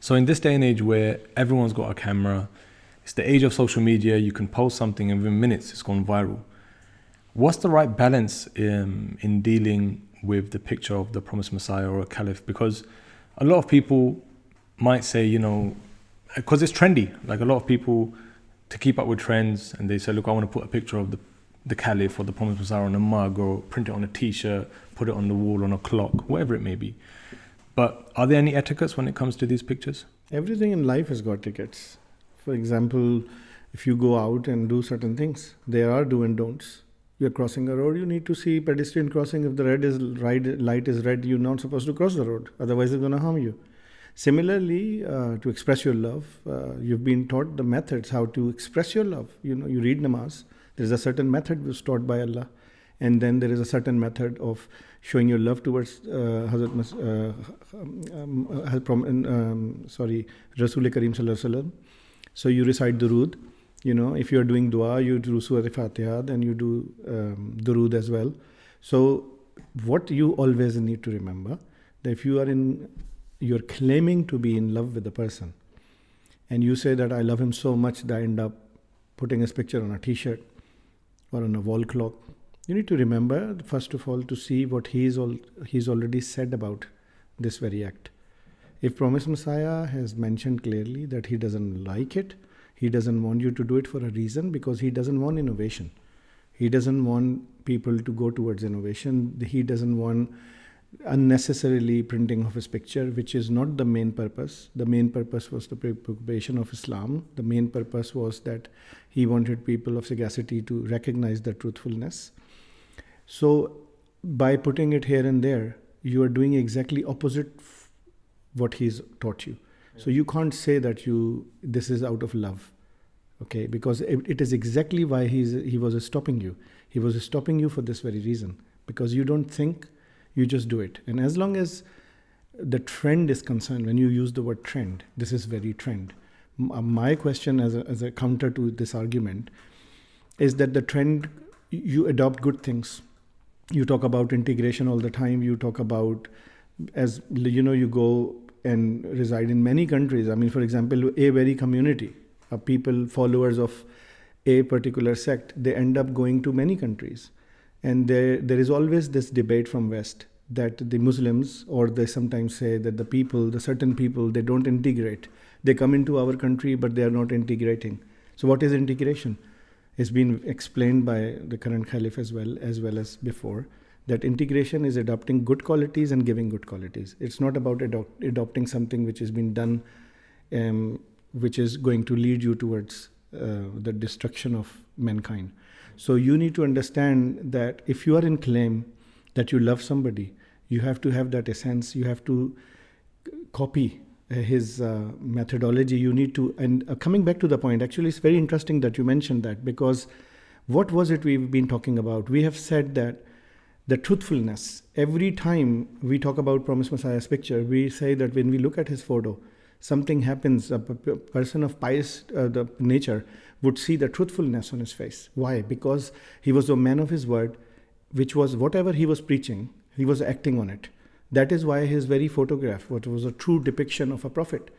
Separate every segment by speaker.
Speaker 1: So in this day and age where everyone's got a camera, it's the age of social media, you can post something and within minutes it's gone viral. What's the right balance in dealing with the picture of the promised Messiah or a caliph? Because a lot of people might say, because it's trendy, like a lot of people, to keep up with trends, and they say, look, I want to put a picture of the caliph or the promised Messiah on a mug, or print it on a t-shirt, put it on the wall, on a clock, whatever it may be. But are there any etiquettes when it comes to these pictures?
Speaker 2: Everything in life has got etiquettes. For example, if you go out and do certain things, there are do and don'ts. You're crossing a road, you need to see pedestrian crossing. If the light is red, you're not supposed to cross the road. Otherwise, it's going to harm you. Similarly, to express your love, you've been taught the methods how to express your love. You read namaz. There's a certain method was taught by Allah. And then there is a certain method of showing your love towards Rasul Kareem Sallallahu Alaihi Wasallam. So you recite durood. If you are doing dua, you do Surah Al-Fatiha, then you do durood as well. So what you always need to remember, that if you're claiming to be in love with the person, and you say that I love him so much that I end up putting his picture on a t-shirt or on a wall clock, you need to remember, first of all, to see what he's already said about this very act. If Promised Messiah has mentioned clearly that he doesn't like it, he doesn't want you to do it for a reason, because he doesn't want innovation. He doesn't want people to go towards innovation. He doesn't want unnecessarily printing of his picture, which is not the main purpose. The main purpose was the propagation of Islam. The main purpose was that he wanted people of sagacity to recognize the truthfulness. So by putting it here and there, you are doing exactly opposite what he's taught you. So you can't say that this is out of love, okay? Because it is exactly why he was stopping you. He was stopping you for this very reason, because you don't think, you just do it. And as long as the trend is concerned, when you use the word trend, this is very trend. My question as a counter to this argument is that the trend, you adopt good things. You talk about integration all the time. You talk about, you go and reside in many countries. I mean, for example, a very community of people, followers of a particular sect, they end up going to many countries. And there is always this debate from West that the Muslims, or they sometimes say that the certain people, they don't integrate. They come into our country, but they are not integrating. So what is integration? It's been explained by the current Caliph as well as before, that integration is adopting good qualities and giving good qualities. It's not about adopting something which has been done, which is going to lead you towards the destruction of mankind. So you need to understand that if you are in claim that you love somebody, you have to have that essence. You have to copy his methodology. You need to, and coming back to the point, actually it's very interesting that you mentioned that, because what was it we've been talking about? We have said that the truthfulness, every time we talk about Promised Messiah's picture, we say that when we look at his photo, something happens, a person of pious the nature would see the truthfulness on his face. Why? Because he was a man of his word, which was whatever he was preaching, he was acting on it. That is why his very photograph, what was a true depiction of a prophet,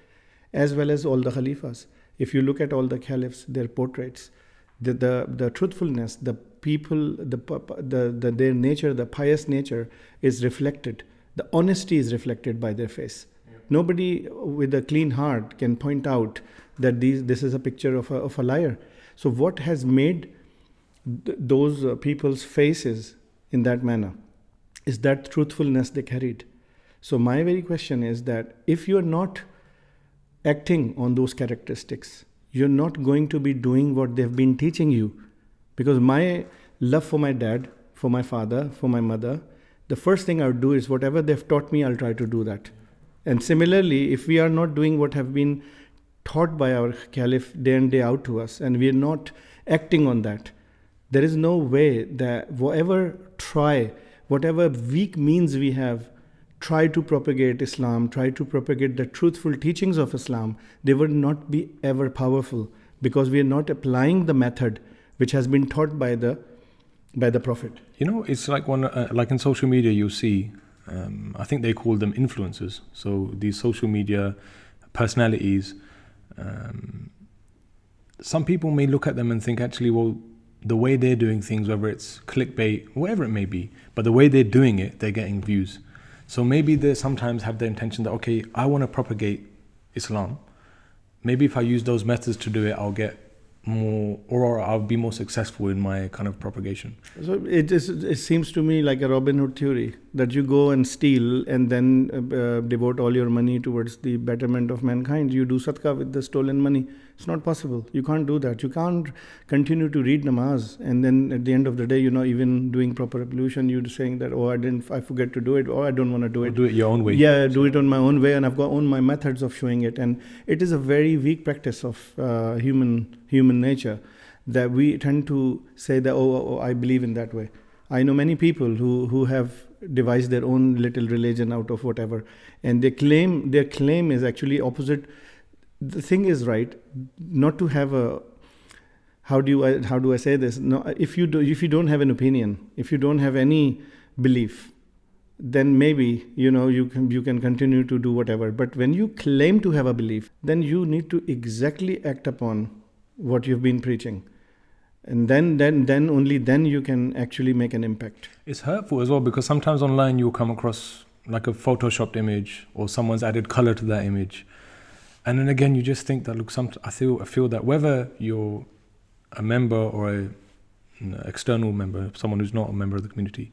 Speaker 2: as well as all the Khalifas. If you look at all the caliphs, their portraits, the truthfulness, the people, their nature, the pious nature is reflected. The honesty is reflected by their face. Yeah. Nobody with a clean heart can point out that this is a picture of a liar. So what has made those people's faces in that manner is that truthfulness they carried. So my very question is that if you're not acting on those characteristics, you're not going to be doing what they've been teaching you. Because my love for my dad, for my father, for my mother, the first thing I would do is whatever they've taught me, I'll try to do that. And similarly, if we are not doing what have been taught by our caliph day in, day out to us, and we are not acting on that, there is no way that whatever weak means we have, try to propagate Islam, try to propagate the truthful teachings of Islam, they would not be ever powerful, because we are not applying the method which has been taught by the Prophet.
Speaker 1: It's like like in social media you see, I think they call them influencers. So these social media personalities, some people may look at them and think, actually, well, the way they're doing things, whether it's clickbait, whatever it may be, but the way they're doing it, they're getting views. So maybe they sometimes have the intention that, okay, I want to propagate Islam. Maybe if I use those methods to do it, I'll get more, or I'll be more successful in my kind of propagation.
Speaker 2: So it seems to me like a Robin Hood theory, that you go and steal and then devote all your money towards the betterment of mankind. You do sadaqah with the stolen money. It's not possible. You can't do that. You can't continue to read namaz and then at the end of the day, you're not even doing proper ablution. You're saying that, oh, I forget to do it, or I don't want to do it.
Speaker 1: Do it your own way.
Speaker 2: Yeah, do it on my own way, and I've got my methods of showing it. And it is a very weak practice of human nature, that we tend to say that, oh, I believe in that way. I know many people who have devised their own little religion out of whatever, and their claim is actually opposite. The thing is, right, not to have a, how do I say this? No, if you don't have an opinion, if you don't have any belief, then maybe you can continue to do whatever. But when you claim to have a belief, then you need to exactly act upon what you've been preaching, and then only then you can actually make an impact.
Speaker 1: It's hurtful as well, because sometimes online you'll come across like a photoshopped image, or someone's added color to that image, and then again you just think that, look, I feel that whether you're a member or an external member, someone who's not a member of the community,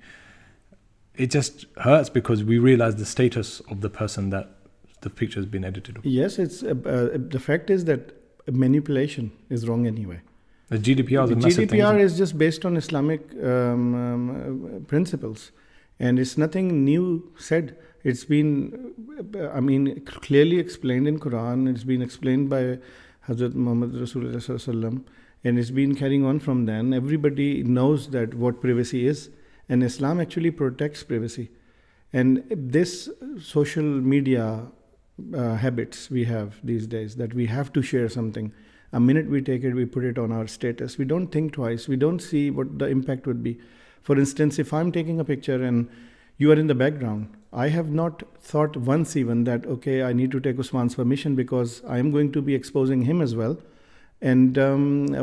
Speaker 1: it just hurts because we realize the status of the person that the picture has been edited of.
Speaker 2: Yes, it's the fact is that manipulation is wrong anyway.
Speaker 1: The GDPR is a massive thing.
Speaker 2: GDPR is just based on Islamic principles, and it's nothing new said. It's been, clearly explained in Quran. It's been explained by Hazrat Muhammad Rasulullah Sallallahu Alaihi Wasallam, and it's been carrying on from then. Everybody knows that what privacy is, and Islam actually protects privacy. And this social media habits we have these days, that we have to share something. A minute we take it, we put it on our status. We don't think twice. We don't see what the impact would be. For instance, if I'm taking a picture and you are in the background, I have not thought once even that, okay, I need to take Usman's permission because I am going to be exposing him as well. And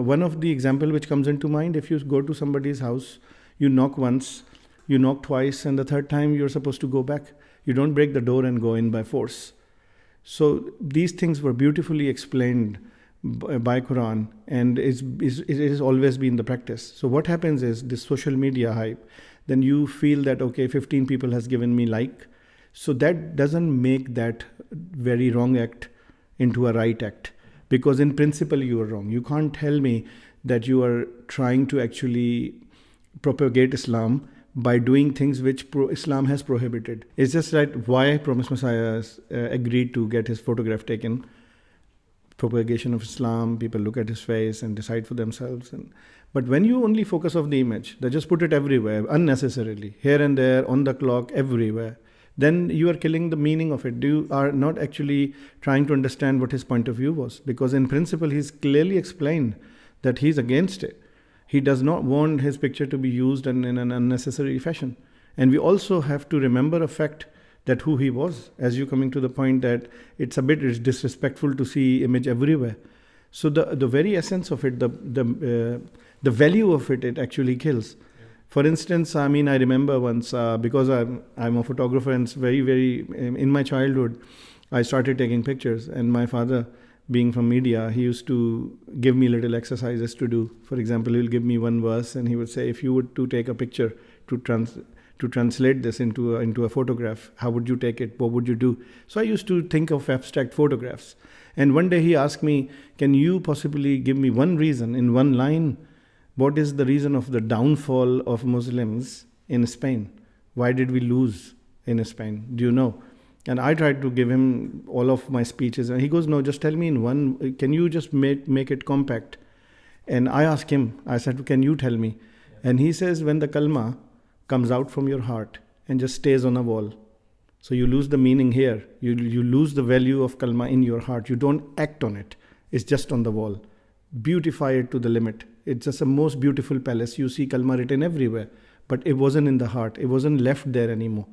Speaker 2: one of the example which comes into mind, if you go to somebody's house, you knock once, you knock twice, and the third time you're supposed to go back. You don't break the door and go in by force. So these things were beautifully explained by Quran, and it has always been the practice. So what happens is this social media hype, then you feel that, okay, 15 people has given me like. So that doesn't make that very wrong act into a right act, because in principle you are wrong. You can't tell me that you are trying to actually propagate Islam by doing things which Islam has prohibited. It's just that why Promised Messiah agreed to get his photograph taken. Propagation of Islam, people look at his face and decide for themselves. But when you only focus on the image, they just put it everywhere, unnecessarily, here and there, on the clock, everywhere, then you are killing the meaning of it. You are not actually trying to understand what his point of view was, because in principle he's clearly explained that he's against it. He does not want his picture to be used in an unnecessary fashion. And we also have to remember a fact that who he was, as you coming to the point that it's disrespectful to see image everywhere. So the very essence of it, the value of it actually kills. Yeah. For instance, I remember once, because I'm a photographer, and it's very, very, in my childhood, I started taking pictures, and my father, being from media, he used to give me little exercises to do. For example, he'll give me one verse and he would say, if you were to take a picture to translate this into a photograph, how would you take it? What would you do? So I used to think of abstract photographs. And one day he asked me, can you possibly give me one reason in one line? What is the reason of the downfall of Muslims in Spain? Why did we lose in Spain? Do you know? And I tried to give him all of my speeches, and he goes, no, just tell me in one, can you just make it compact? And I asked him, I said, can you tell me? Yeah. And he says, when the kalma comes out from your heart and just stays on a wall, so you lose the meaning here, you lose the value of kalma in your heart, you don't act on it, it's just on the wall. Beautify it to the limit. It's just the most beautiful palace. You see kalma written everywhere, but it wasn't in the heart, it wasn't left there anymore.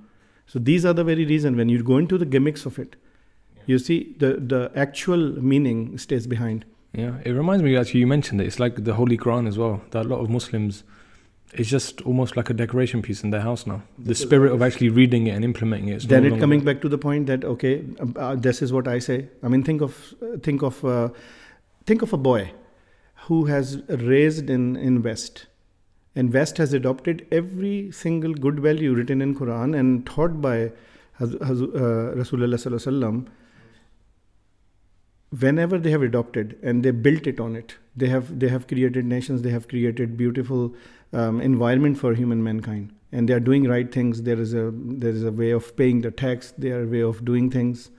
Speaker 2: So these are the very reason when you go into the gimmicks of it, You see, the actual meaning stays behind.
Speaker 1: Yeah, it reminds me, actually, you mentioned it. It's like the Holy Quran as well. That a lot of Muslims, it's just almost like a decoration piece in their house now. The spirit of actually reading it and implementing it.
Speaker 2: Then it coming back to the point that, okay, this is what I say. I mean, think of a boy who has raised in West, and West has adopted every single good value written in Quran and taught by Rasulullah Sallallahu Alaihi Wasallam. Whenever they have adopted and they built it on it, they have created nations, they have created beautiful environment for human mankind, and they are doing right things. There is a way of paying the tax, there are way of doing things,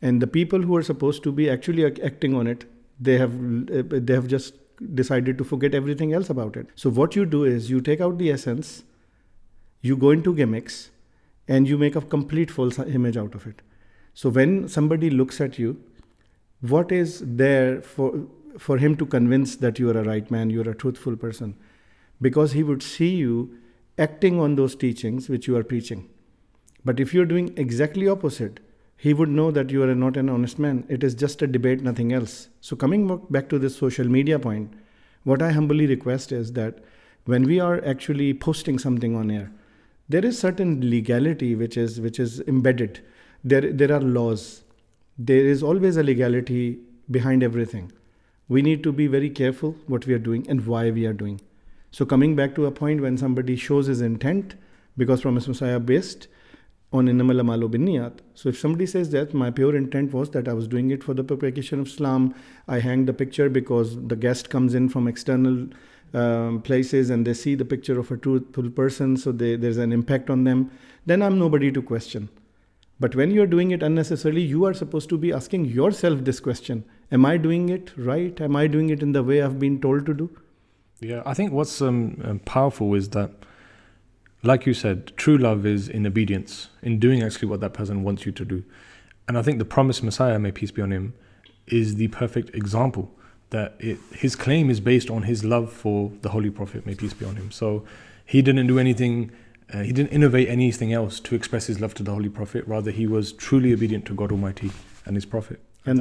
Speaker 2: and the people who are supposed to be actually acting on it, they have just decided to forget everything else about it. So what you do is you take out the essence, you go into gimmicks, and you make a complete false image out of it. So when somebody looks at you, what is there for him to convince that you are a right man, you are a truthful person? Because he would see you acting on those teachings which you are preaching. But if you're doing exactly opposite, he would know that you are not an honest man. It is just a debate, nothing else. So coming back to this social media point, what I humbly request is that when we are actually posting something on air, there is certain legality which is embedded. There are laws. There is always a legality behind everything. We need to be very careful what we are doing and why we are doing. So coming back to a point when somebody shows his intent, because Promised Messiah based on innamal a'malu binniyat. So if somebody says that my pure intent was that I was doing it for the propagation of Islam, I hang the picture because the guest comes in from external places and they see the picture of a truthful person, so there's an impact on them, then I'm nobody to question. But when you're doing it unnecessarily, you are supposed to be asking yourself this question: am I doing it right? Am I doing it in the way I've been told to do?
Speaker 1: Yeah, I think what's powerful is that, like you said, true love is in obedience, in doing actually what that person wants you to do. And I think the promised Messiah, may peace be on him, is the perfect example that his claim is based on his love for the Holy Prophet, may peace be on him. So he didn't do anything, he didn't innovate anything else to express his love to the Holy Prophet. Rather, he was truly obedient to God Almighty and his Prophet.
Speaker 2: And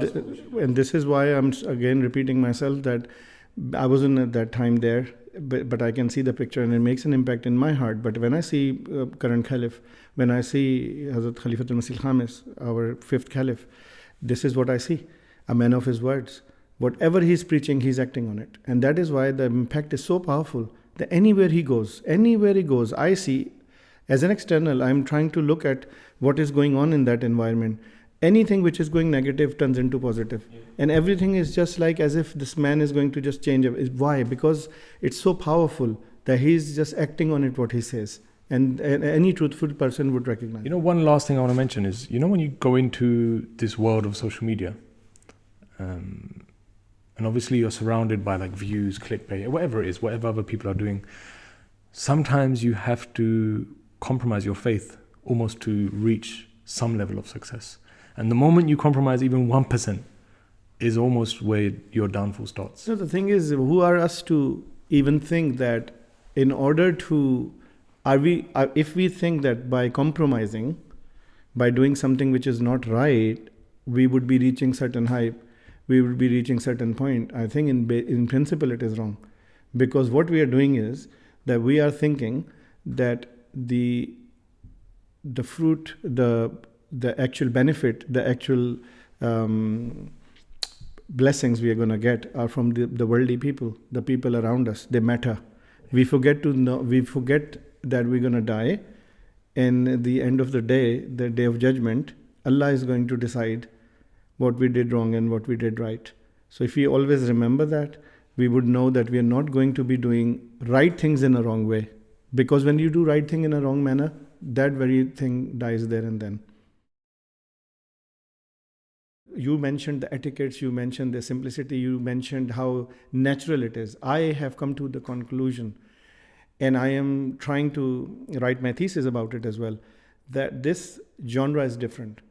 Speaker 2: this is why I'm again repeating myself that I wasn't at that time there, but I can see the picture and it makes an impact in my heart. But when I see current Caliph, when I see Hazrat Khalifatul Masih Khamis, our fifth Caliph, this is what I see: a man of his words. Whatever he's preaching, he's acting on it. And that is why the impact is so powerful that anywhere he goes, I see, as an external, I'm trying to look at what is going on in that environment. Anything which is going negative turns into positive. Yeah. And everything is just like as if this man is going to just change. Why? Because it's so powerful that he's just acting on it, what he says. And any truthful person would recognize.
Speaker 1: You know, one last thing I want to mention is, you know, when you go into this world of social media, and obviously you're surrounded by like views, clickbait, whatever it is, whatever other people are doing, sometimes you have to compromise your faith almost to reach some level of success. And the moment you compromise even 1% is almost where your downfall starts.
Speaker 2: So the thing is, who are us to even think that in order to, if we think that by compromising, by doing something which is not right, we would be reaching certain hype, we would be reaching certain point. I think in principle it is wrong. Because what we are doing is that we are thinking that the fruit, the actual benefit, the actual blessings we are going to get are from the worldly people, the people around us. They matter. We forget that we're going to die, and at the end of the day of judgment, Allah is going to decide what we did wrong and what we did right. So if we always remember that, we would know that we are not going to be doing right things in a wrong way. Because when you do right thing in a wrong manner, that very thing dies there and then. You mentioned the etiquettes, you mentioned the simplicity, you mentioned how natural it is. I have come to the conclusion, and I am trying to write my thesis about it as well, that this genre is different.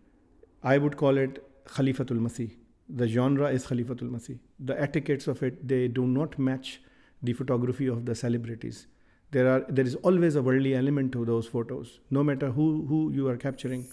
Speaker 2: I would call it Khalifatul Masih. The genre is Khalifatul Masih. The etiquettes of it, they do not match the photography of the celebrities. There is always a worldly element to those photos, no matter who you are capturing.